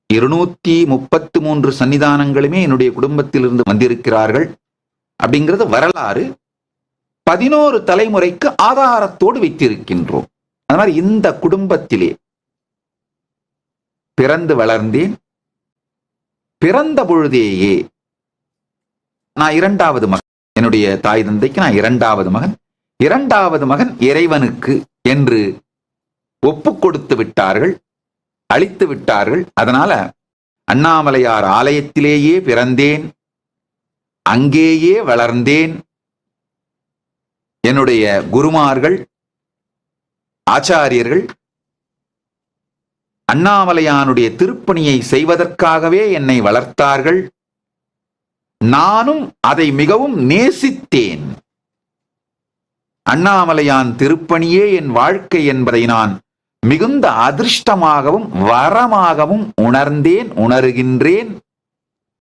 233 சன்னிதானங்களுமே என்னுடைய குடும்பத்திலிருந்து வந்திருக்கிறார்கள் அப்படிங்கிறது வரலாறு. 11 தலைமுறைக்கு ஆதாரத்தோடு வைத்திருக்கின்றோம். அது மாதிரி இந்த குடும்பத்திலே பிறந்து வளர்ந்தேன். பிறந்த பொழுதேயே நான் 2வது மகன். என்னுடைய தாய் தந்தைக்கு நான் 2வது மகன். 2வது மகன் இறைவனுக்கு என்று ஒப்பு கொடுத்து விட்டார்கள், அளித்து விட்டார்கள். அதனால அண்ணாமலையார் ஆலயத்திலேயே பிறந்தேன், அங்கேயே வளர்ந்தேன். என்னுடைய குருமார்கள், ஆச்சாரியர்கள் அண்ணாமலையானுடைய திருப்பணியை செய்வதற்காகவே என்னை வளர்த்தார்கள். நானும் அதை மிகவும் நேசித்தேன். அண்ணாமலையான் திருப்பணியே என் வாழ்க்கை என்பதை நான் மிகுந்த அதிர்ஷ்டமாகவும் வரமாகவும் உணர்ந்தேன், உணர்கின்றேன்.